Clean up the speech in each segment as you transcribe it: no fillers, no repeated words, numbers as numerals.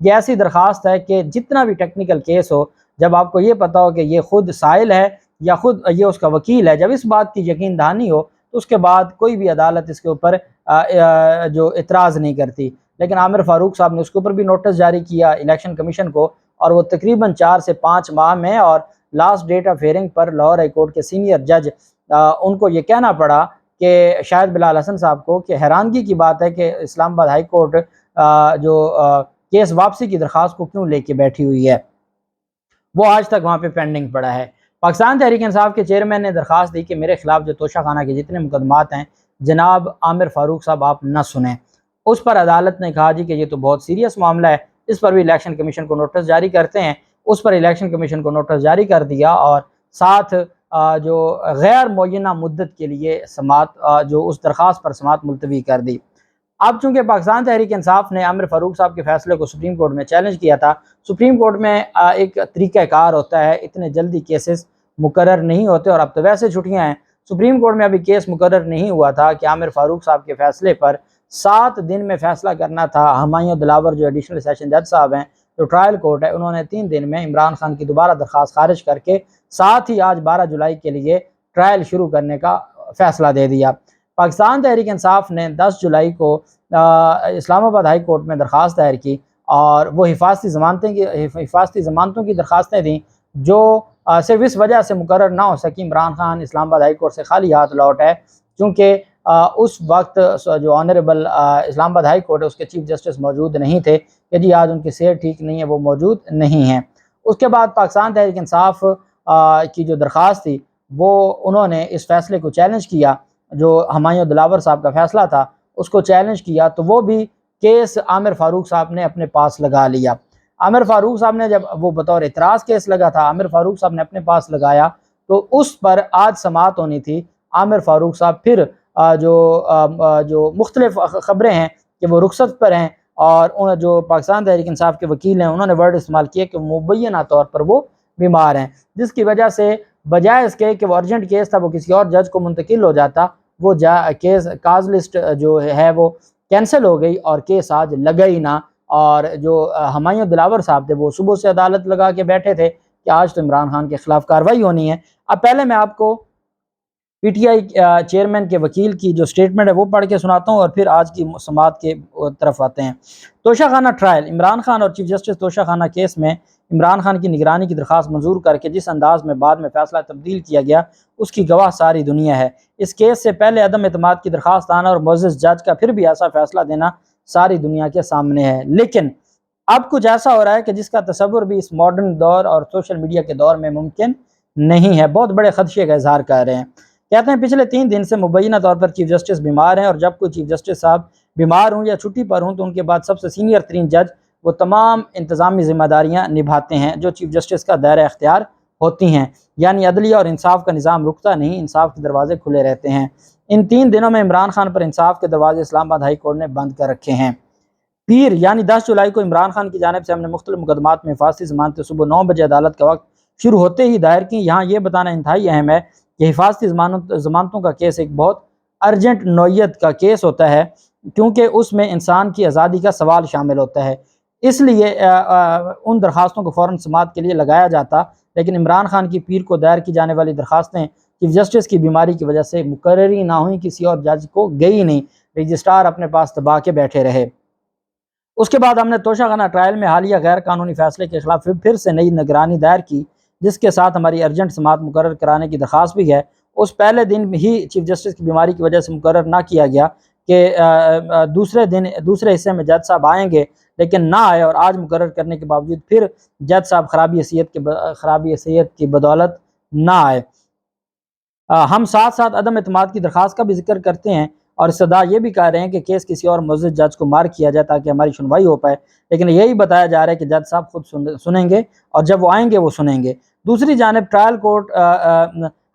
یہ ایسی درخواست ہے کہ جتنا بھی ٹیکنیکل کیس ہو، جب آپ کو یہ پتہ ہو کہ یہ خود سائل ہے یا خود یہ اس کا وکیل ہے، جب اس بات کی یقین دہانی ہو تو اس کے بعد کوئی بھی عدالت اس کے اوپر جو اعتراض نہیں کرتی۔ لیکن عامر فاروق صاحب نے اس کے اوپر بھی نوٹس جاری کیا الیکشن کمیشن کو، اور وہ تقریباً 4 سے 5 ماہ میں، اور لاسٹ ڈیٹ آف ہیئرنگ پر لاہور ہائی کورٹ کے سینئر جج ان کو یہ کہنا پڑا کہ شاہد بلال حسن صاحب کو کہ حیرانگی کی بات ہے کہ اسلام آباد ہائی کورٹ جو کیس واپسی کی درخواست کو کیوں لے کے بیٹھی ہوئی ہے، وہ آج تک وہاں پہ پینڈنگ پڑا ہے۔ پاکستان تحریک انصاف کے چیئرمین نے درخواست دی کہ میرے خلاف جو توشہ خانہ کے جتنے مقدمات ہیں جناب عامر فاروق صاحب آپ نہ سنیں۔ اس پر عدالت نے کہا جی کہ یہ تو بہت سیریس معاملہ ہے، اس پر بھی الیکشن کمیشن کو نوٹس جاری کرتے ہیں۔ اس پر الیکشن کمیشن کو نوٹس جاری کر دیا، اور ساتھ جو غیر معینہ مدت کے لیے سماعت جو اس درخواست پر سماعت ملتوی کر دی۔ اب چونکہ پاکستان تحریک انصاف نے عامر فاروق صاحب کے فیصلے کو سپریم کورٹ میں چیلنج کیا تھا، سپریم کورٹ میں ایک طریقہ کار ہوتا ہے، اتنے جلدی کیسز مقرر نہیں ہوتے، اور اب تو ویسے چھٹیاں ہیں۔ سپریم کورٹ میں ابھی کیس مقرر نہیں ہوا تھا کہ عامر فاروق صاحب کے فیصلے پر 7 دن میں فیصلہ کرنا تھا۔ ہمایوں دلاور جو ایڈیشنل سیشن جج صاحب ہیں، جو ٹرائل کورٹ ہے، انہوں نے 3 دن میں عمران خان کی دوبارہ درخواست خارج کر کے ساتھ ہی آج 12 جولائی کے لیے ٹرائل شروع کرنے کا فیصلہ دے دیا۔ پاکستان تحریک انصاف نے 10 جولائی کو اسلام آباد ہائی کورٹ میں درخواست دائر کی، اور وہ حفاظتی ضمانتوں کی درخواستیں دیں جو صرف اس وجہ سے مقرر نہ ہو سکی عمران خان اسلام آباد ہائی کورٹ سے خالی ہاتھ لوٹ ہے، چونکہ اس وقت جو آنریبل اسلام آباد ہائی کورٹ ہے اس کے چیف جسٹس موجود نہیں تھے کہ جی آج ان کی صحت ٹھیک نہیں ہے، وہ موجود نہیں ہیں۔ اس کے بعد پاکستان تحریک انصاف کی جو درخواست تھی وہ انہوں نے اس فیصلے کو چیلنج کیا، جو ہمایوں دلاور صاحب کا فیصلہ تھا اس کو چیلنج کیا، تو وہ بھی کیس عامر فاروق صاحب نے اپنے پاس لگا لیا۔ عامر فاروق صاحب نے جب وہ بطور اعتراض کیس لگا تھا، عامر فاروق صاحب نے اپنے پاس لگایا، تو اس پر آج سماعت ہونی تھی۔ عامر فاروق صاحب پھر جو مختلف خبریں ہیں کہ وہ رخصت پر ہیں، اور جو پاکستان تحریک انصاف کے وکیل ہیں انہوں نے ورڈ استعمال کیا کہ مبینہ طور پر وہ بیمار ہیں، جس کی وجہ سے بجائے اس کے کہ وہ ارجنٹ کیس تھا وہ کسی اور جج کو منتقل ہو جاتا، وہ کیس کاز لسٹ جو ہے وہ کینسل ہو گئی اور کیس آج لگا ہی نہ۔ اور جو ہمایوں دلاور صاحب تھے وہ صبح سے عدالت لگا کے بیٹھے تھے کہ آج تو عمران خان کے خلاف کارروائی ہونی ہے۔ اب پہلے میں آپ کو پی ٹی آئی چیئرمین کے وکیل کی جو سٹیٹمنٹ ہے وہ پڑھ کے سناتا ہوں، اور پھر آج کی سماعت کے طرف آتے ہیں۔ توشہ خانہ ٹرائل، عمران خان اور چیف جسٹس توشہ خانہ کیس میں عمران خان کی نگرانی کی درخواست منظور کر کے جس انداز میں بعد میں فیصلہ تبدیل کیا گیا اس کی گواہ ساری دنیا ہے۔ اس کیس سے پہلے عدم اعتماد کی درخواست آنا اور معزز جج کا پھر بھی ایسا فیصلہ دینا ساری دنیا کے سامنے ہے، لیکن اب کچھ ایسا ہو رہا ہے کہ جس کا تصور بھی اس ماڈرن دور اور سوشل میڈیا کے دور میں ممکن نہیں ہے۔ بہت بڑے خدشے کا اظہار کر رہے ہیں، کہتے ہیں پچھلے 3 دن سے مبینہ طور پر چیف جسٹس بیمار ہیں، اور جب کوئی چیف جسٹس صاحب بیمار ہوں یا چھٹی پر ہوں تو ان کے بعد سب سے سینئر ترین جج وہ تمام انتظامی ذمہ داریاں نبھاتے ہیں جو چیف جسٹس کا دائرہ اختیار ہوتی ہیں، یعنی عدلیہ اور انصاف کا نظام رکتا نہیں، انصاف کے دروازے کھلے رہتے ہیں۔ ان 3 دنوں میں عمران خان پر انصاف کے دروازے اسلام آباد ہائی کورٹ نے بند کر رکھے ہیں۔ پیر یعنی 10 جولائی کو عمران خان کی جانب سے ہم نے مختلف مقدمات میں حفاظتی ضمانتیں صبح 9 بجے عدالت کا وقت شروع ہوتے ہی دائر کی۔ یہاں یہ بتانا انتہائی اہم ہے کہ حفاظتی ضمانتوں کا کیس ایک بہت ارجنٹ نوعیت کا کیس ہوتا ہے، کیونکہ اس میں انسان کی آزادی کا سوال شامل ہوتا ہے، اس لیے ان درخواستوں کو فوراً سماعت کے لیے لگایا جاتا، لیکن عمران خان کی پیر کو دائر کی جانے والی درخواستیں چیف جسٹس کی بیماری کی وجہ سے مقرر ہی نہ ہوئیں، کسی اور جج کو گئی نہیں، رجسٹرار اپنے پاس دبا کے بیٹھے رہے۔ اس کے بعد ہم نے توشہ خانہ ٹرائل میں حالیہ غیر قانونی فیصلے کے خلاف پھر سے نئی نگرانی دائر کی، جس کے ساتھ ہماری ارجنٹ سماعت مقرر کرانے کی درخواست بھی ہے۔ اس پہلے دن ہی چیف جسٹس کی بیماری کی وجہ سے مقرر نہ کیا گیا کہ دوسرے حصے میں جج صاحب آئیں گے، لیکن نہ آئے، اور آج مقرر کرنے کے باوجود پھر جج صاحب خرابی حیثیت کی بدولت نہ آئے۔ ہم ساتھ ساتھ عدم اعتماد کی درخواست کا بھی ذکر کرتے ہیں، اور استدعا یہ بھی کہہ رہے ہیں کہ کیس کسی اور معزز جج کو مار کیا جائے تاکہ ہماری سنوائی ہو پائے، لیکن یہی بتایا جا رہا ہے کہ جج صاحب خود سنیں گے، اور جب وہ آئیں گے وہ سنیں گے۔ دوسری جانب ٹرائل کورٹ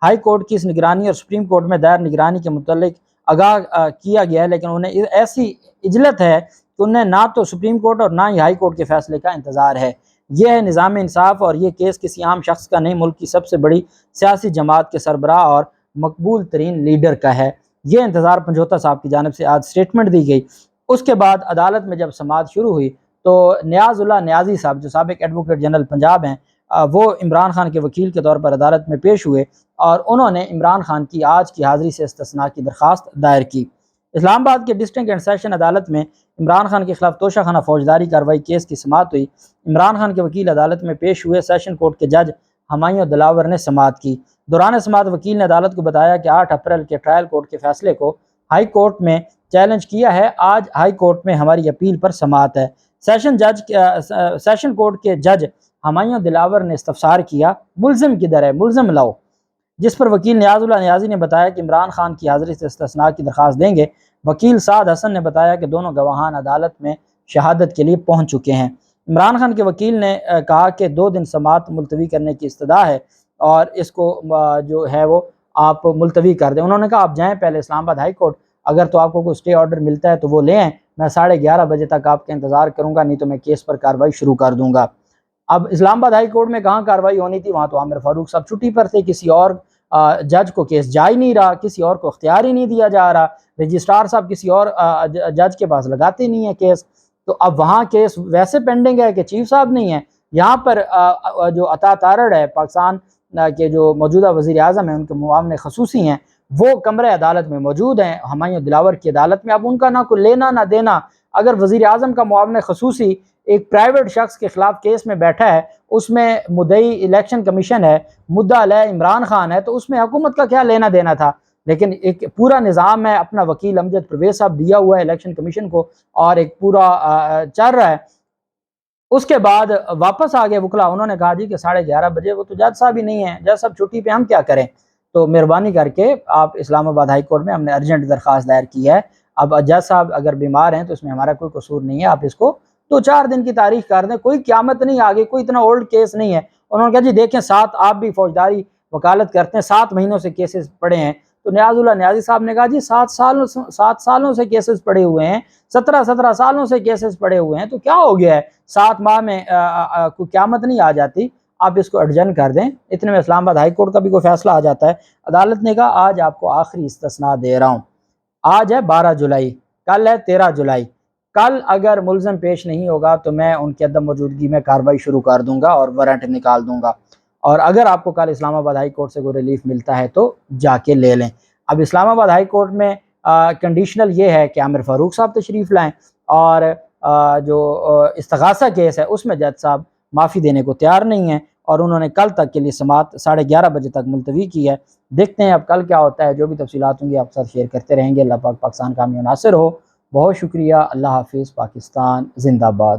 ہائی کورٹ کی اس نگرانی اور سپریم کورٹ میں دائر نگرانی کے متعلق آگاہ کیا گیا ہے، لیکن انہیں ایسی عجلت ہے کہ انہیں نہ تو سپریم کورٹ اور نہ ہی ہائی کورٹ کے فیصلے کا انتظار ہے۔ یہ ہے نظام انصاف، اور یہ کیس کسی عام شخص کا نہیں، ملک کی سب سے بڑی سیاسی جماعت کے سربراہ اور مقبول ترین لیڈر کا ہے۔ یہ انتظار پنجوتا صاحب کی جانب سے آج سٹیٹمنٹ دی گئی۔ اس کے بعد عدالت میں جب سماعت شروع ہوئی تو نیاز اللہ نیازی صاحب جو سابق ایڈوکیٹ جنرل پنجاب ہیں وہ عمران خان کے وکیل کے طور پر عدالت میں پیش ہوئے اور انہوں نے عمران خان کی آج کی حاضری سے استثناء کی درخواست دائر کی۔ اسلام آباد کے ڈسٹرکٹ اینڈ سیشن عدالت میں عمران خان کے خلاف توشہ خانہ فوجداری کارروائی کیس کی سماعت ہوئی۔ عمران خان کے وکیل عدالت میں پیش ہوئے۔ سیشن کورٹ کے جج ہمایوں دلاور نے سماعت کی۔ دوران سماعت وکیل نے عدالت کو بتایا کہ 8 اپریل کے ٹرائل کورٹ کے فیصلے کو ہائی کورٹ میں چیلنج کیا ہے۔ آج ہائی کورٹ میں ہماری اپیل پر سماعت ہے۔ سیشن کورٹ کے جج ہمایوں دلاور نے استفسار کیا، ملزم کدھر ہے، ملزم لاؤ، جس پر وکیل نیاز اللہ نیازی نے بتایا کہ عمران خان کی حاضری سے استثناء کی درخواست دیں گے۔ وکیل سعد حسن نے بتایا کہ دونوں گواہان عدالت میں شہادت کے لیے پہنچ چکے ہیں۔ عمران خان کے وکیل نے کہا کہ 2 دن سماعت ملتوی کرنے کی استدعا ہے اور اس کو جو ہے وہ آپ ملتوی کر دیں۔ انہوں نے کہا آپ جائیں پہلے اسلام آباد ہائی کورٹ، اگر تو آپ کو کوئی اسٹے آرڈر ملتا ہے تو وہ لے آئیں، میں 11:30 بجے تک آپ کا انتظار کروں گا، نہیں تو میں کیس پر کارروائی شروع کر دوں گا۔ اب اسلام آباد ہائی کورٹ میں کہاں کارروائی ہونی تھی، وہاں تو عامر فاروق صاحب چھٹی پر تھے، کسی اور جج کو کیس جا ہی نہیں رہا، کسی اور کو اختیار ہی نہیں دیا جا رہا، رجسٹرار صاحب کسی اور جج کے پاس لگاتے نہیں ہیں کیس، تو اب وہاں کیس ویسے پینڈنگ ہے کہ چیف صاحب نہیں ہے۔ یہاں پر جو عطا تارڑ ہے پاکستان کے جو موجودہ وزیر اعظم ہیں، ان کے معاون خصوصی ہیں، وہ کمرے عدالت میں موجود ہیں ہمایوں دلاور کی عدالت میں۔ اب ان کا نہ کوئی لینا نہ دینا، اگر وزیر اعظم کا معاون خصوصی ایک پرائیویٹ شخص کے خلاف کیس میں بیٹھا ہے، اس میں مدعی الیکشن کمیشن ہے، مدعا علیہ عمران خان ہے، تو اس میں حکومت کا کیا لینا دینا تھا؟ لیکن ایک پورا نظام ہے، اپنا وکیل امجد پرویز صاحب دیا ہوا ہے الیکشن کمیشن کو اور ایک پورا چل رہا ہے۔ اس کے بعد واپس آ گئے وکلا، انہوں نے کہا جی کہ 11:30 بجے، وہ تو جج صاحب ہی نہیں ہیں، جج صاحب چھٹی پہ، ہم کیا کریں؟ تو مہربانی کر کے آپ اسلام آباد ہائی کورٹ میں ہم نے ارجنٹ درخواست دائر کی ہے، اب جج صاحب اگر بیمار ہیں تو اس میں ہمارا کوئی قصور نہیں ہے، آپ اس کو 2-4 دن کی تاریخ کر دیں، کوئی قیامت نہیں آگے، کوئی اتنا اولڈ کیس نہیں ہے۔ انہوں نے کہا جی دیکھیں 7 آپ بھی فوجداری وکالت کرتے ہیں، 7 مہینوں سے کیسز پڑے ہیں۔ تو نیاز اللہ نیازی صاحب نے کہا جی 7 سالوں سے کیسز پڑے ہوئے ہیں، 17 سالوں سے کیسز پڑے ہوئے ہیں، تو کیا ہو گیا ہے، 7 ماہ میں کوئی قیامت نہیں آ جاتی، آپ اس کو ارجنٹ کر دیں۔ اتنے میں اسلام آباد ہائی کورٹ کا بھی کوئی فیصلہ آ جاتا ہے۔ عدالت نے کہا آج آپ کو آخری استثناء دے رہا ہوں، آج ہے 12 جولائی، کل ہے 13 جولائی، کل اگر ملزم پیش نہیں ہوگا تو میں ان کی عدم موجودگی میں کارروائی شروع کر دوں گا اور وارنٹ نکال دوں گا، اور اگر آپ کو کل اسلام آباد ہائی کورٹ سے کوئی ریلیف ملتا ہے تو جا کے لے لیں۔ اب اسلام آباد ہائی کورٹ میں کنڈیشنل یہ ہے کہ عامر فاروق صاحب تشریف لائیں، اور جو استغاثہ کیس ہے اس میں جج صاحب معافی دینے کو تیار نہیں ہیں، اور انہوں نے کل تک کے لیے سماعت 11:30 بجے تک ملتوی کی ہے۔ دیکھتے ہیں اب کل کیا ہوتا ہے، جو بھی تفصیلات ہوں گی آپ ساتھ شیئر کرتے رہیں گے۔ اللہ پاک پاکستان کا حامی و ناصر ہو۔ بہت شکریہ، اللہ حافظ، پاکستان زندہ باد۔